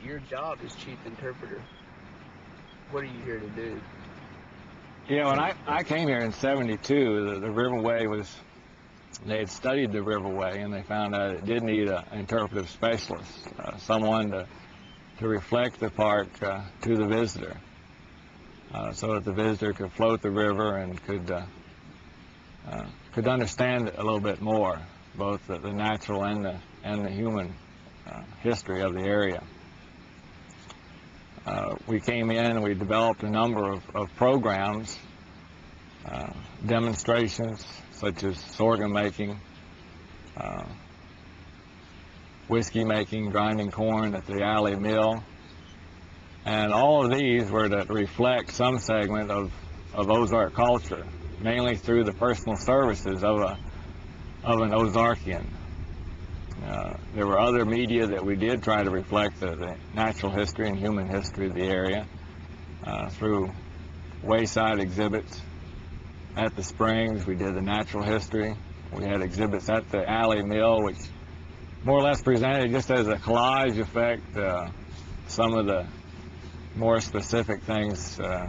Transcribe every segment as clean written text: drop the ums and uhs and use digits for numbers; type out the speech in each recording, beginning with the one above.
your job as chief interpreter. What are you here to do? Yeah, when I came here in '72, the Riverway was, they had studied the Riverway and they found out it did need an interpretive specialist, someone to reflect the park to the visitor, so that the visitor could float the river and could understand it a little bit more, both the natural and the human history of the area. We came in and we developed a number of programs, demonstrations such as sorghum making, whiskey making, grinding corn at the alley mill, and all of these were to reflect some segment of Ozark culture, mainly through the personal services of an Ozarkian. There were other media that we did try to reflect the natural history and human history of the area through wayside exhibits at the springs. We did the natural history. We had exhibits at the alley mill, which more or less presented just as a collage effect some of the more specific things, the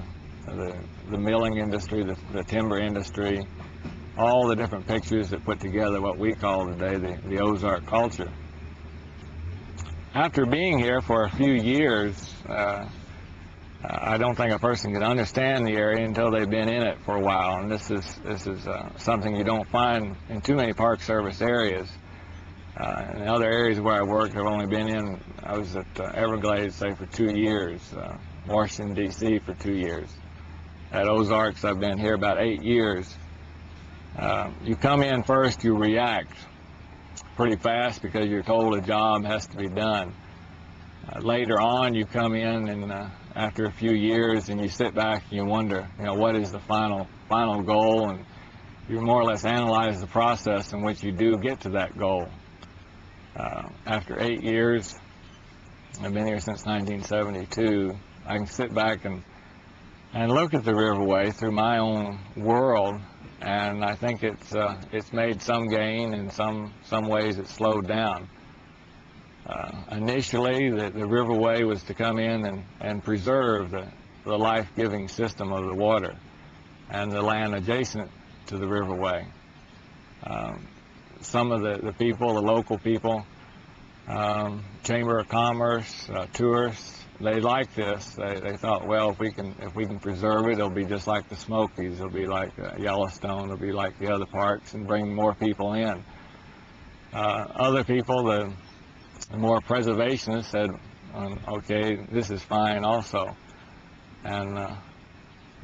milling industry, the timber industry, all the different pictures that put together what we call today the Ozark culture. After being here for a few years, I don't think a person can understand the area until they've been in it for a while, and this is something you don't find in too many Park Service areas. In other areas where I worked, I've only been in, I was at Everglades, say, for 2 years, Washington, D.C. for 2 years. At Ozarks, I've been here about 8 years. You come in first, you react pretty fast because you're told a job has to be done. Later on, you come in and after a few years and you sit back and you wonder, what is the final goal, and you more or less analyze the process in which you do get to that goal. After 8 years, I've been here since 1972, I can sit back and look at the Riverway through my own world, and I think it's made some gain, in some ways it's slowed down. Initially, the Riverway was to come in and preserve the life-giving system of the water and the land adjacent to the Riverway. Some of the people, the local people, Chamber of Commerce, tourists, they liked this. They thought, well, if we can preserve it, it'll be just like the Smokies, it'll be like Yellowstone, it'll be like the other parks, and bring more people in. Other people, the more preservationists, said, okay, this is fine also, and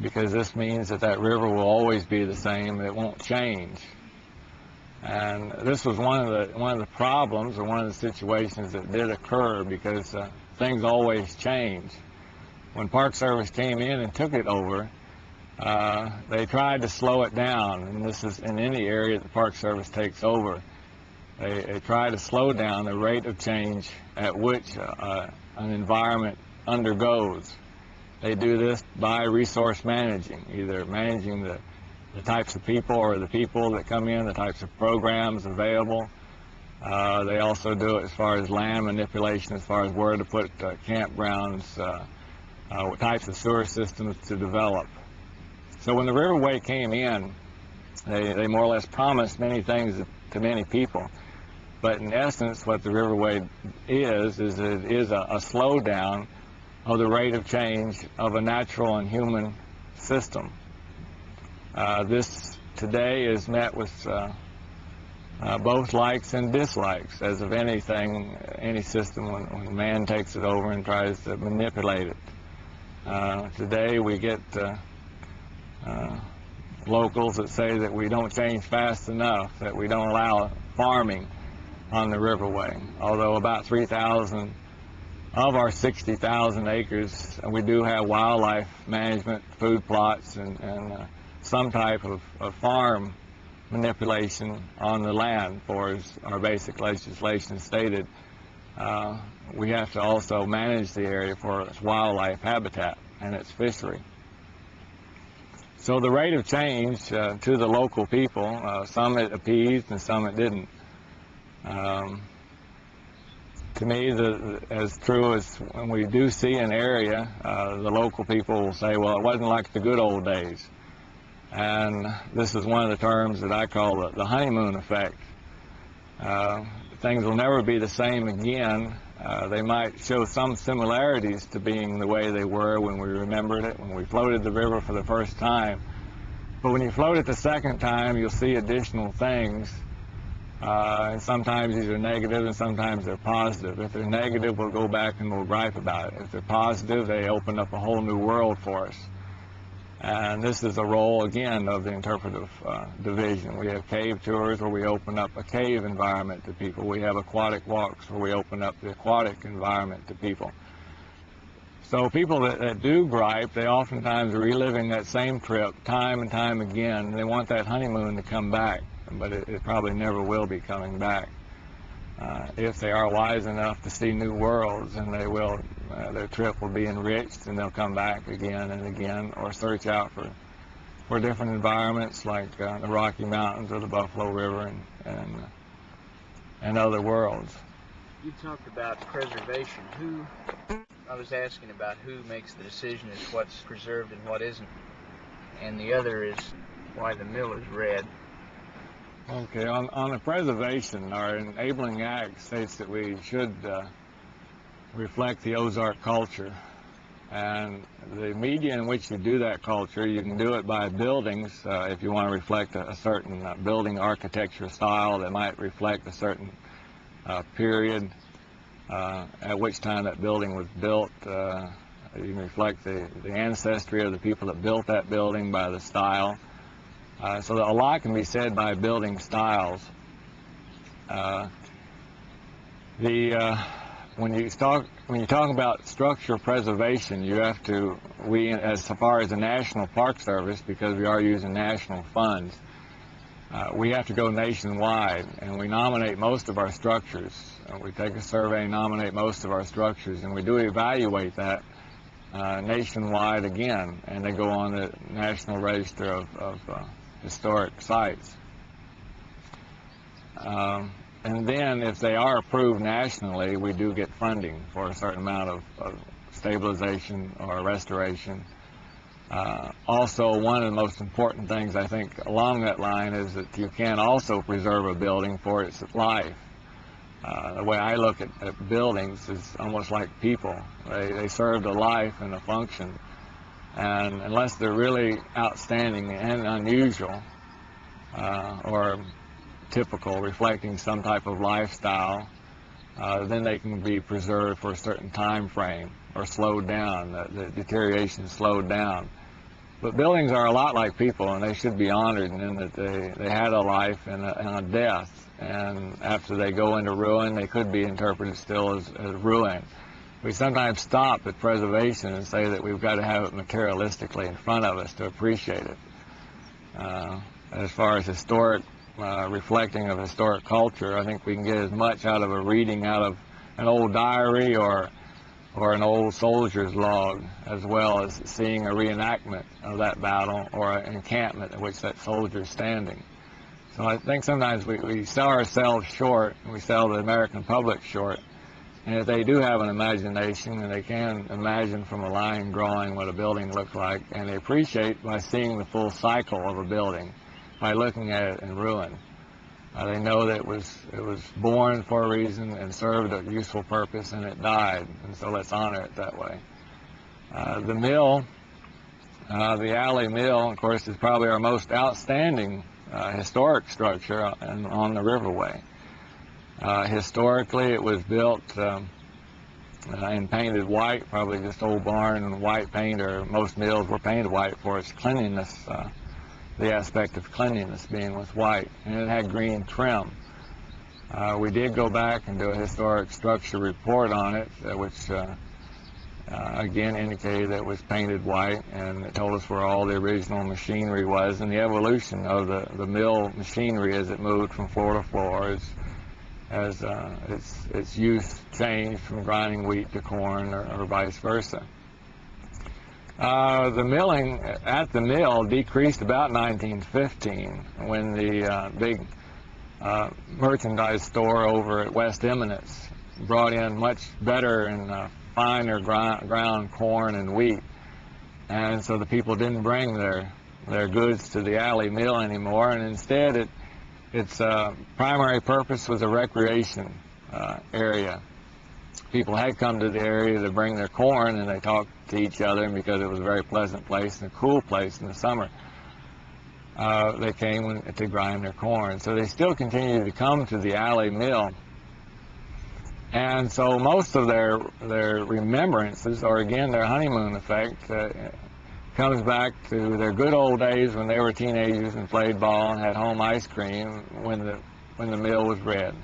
because this means that river will always be the same, it won't change. And this was one of the problems, or one of the situations that did occur, because things always change. When Park Service came in and took it over, they tried to slow it down, and this is in any area that the Park Service takes over. They try to slow down the rate of change at which an environment undergoes. They do this by resource managing, either managing the types of people, or the people that come in, the types of programs available. They also do it as far as land manipulation, as far as where to put campgrounds, what types of sewer systems to develop. So when the Riverway came in, they more or less promised many things to many people. But in essence, what the Riverway is it is a slowdown of the rate of change of a natural and human system. This today is met with both likes and dislikes, as of anything, any system when man takes it over and tries to manipulate it. Today we get locals that say that we don't change fast enough, that we don't allow farming on the Riverway, although about 3,000 of our 60,000 acres, we do have wildlife management, food plots, and some type of farm manipulation on the land. For as our basic legislation stated, we have to also manage the area for its wildlife habitat and its fishery. So the rate of change to the local people, some it appeased and some it didn't. to me, as true as when we do see an area, the local people will say, well, it wasn't like the good old days. And this is one of the terms that I call the honeymoon effect. Things will never be the same again. They might show some similarities to being the way they were when we remembered it, when we floated the river for the first time. But when you float it the second time, you'll see additional things. And sometimes these are negative and sometimes they're positive. If they're negative, we'll go back and we'll gripe about it. If they're positive, they open up a whole new world for us. And this is a role, again, of the interpretive division. We have cave tours where we open up a cave environment to people. We have aquatic walks where we open up the aquatic environment to people. So people that do gripe, they oftentimes are reliving that same trip time and time again. They want that honeymoon to come back, but it probably never will be coming back. If they are wise enough to see new worlds, and they will, their trip will be enriched, and they'll come back again and again, or search out for different environments like the Rocky Mountains or the Buffalo River and other worlds. You talked about preservation. I was asking about who makes the decision as to what's preserved and what isn't, and the other is why the mill is red. Okay, on the preservation, our enabling act states that we should reflect the Ozark culture. And the media in which you do that culture, you can do it by buildings, if you want to reflect a certain building architecture style that might reflect a certain period at which time that building was built. You can reflect the ancestry of the people that built that building by the style. So a lot can be said by building styles. When you talk about structure preservation, you have to, as far as the National Park Service, because we are using national funds, we have to go nationwide, and we nominate most of our structures. We take a survey and nominate most of our structures, and we do evaluate that nationwide again, and they go on the National Register of Historic Sites. And then if they are approved nationally, we do get funding for a certain amount of stabilization or restoration. Also, one of the most important things, I think, along that line is that you can also preserve a building for its life. The way I look at buildings is almost like people. They served a life and a function. And unless they're really outstanding and unusual or typical, reflecting some type of lifestyle, then they can be preserved for a certain time frame or slowed down. The deterioration is slowed down. But buildings are a lot like people, and they should be honored in that they had a life and a death. And after they go into ruin, they could be interpreted still as ruin. We sometimes stop at preservation and say that we've got to have it materialistically in front of us to appreciate it. As far as historic, reflecting of historic culture, I think we can get as much out of a reading out of an old diary or an old soldier's log, as well as seeing a reenactment of that battle or an encampment in which that soldier is standing. So I think sometimes we sell ourselves short, and we sell the American public short. And if they do have an imagination, and they can imagine from a line drawing what a building looks like, and they appreciate by seeing the full cycle of a building, by looking at it in ruin. They know that it was born for a reason and served a useful purpose, and it died, and so let's honor it that way. The mill, the alley mill, of course, is probably our most outstanding historic structure on the Riverway. Historically, it was built and painted white, probably just old barn and white paint, or most mills were painted white for its cleanliness, the aspect of cleanliness being with white, and it had green trim. We did go back and do a historic structure report on it, which again indicated that it was painted white, and it told us where all the original machinery was and the evolution of the mill machinery as it moved from floor to floor, as its use changed from grinding wheat to corn or vice versa. The milling at the mill decreased about 1915 when the big merchandise store over at West Eminence brought in much better and finer ground corn and wheat. And so the people didn't bring their goods to the alley mill anymore, and instead its primary purpose was a recreation area. People had come to the area to bring their corn, and they talked to each other, and because it was a very pleasant place and a cool place in the summer, they came to grind their corn. So they still continue to come to the alley mill. And so most of their remembrances, or again their honeymoon effect, comes back to their good old days when they were teenagers and played ball and had home ice cream when the mill was red.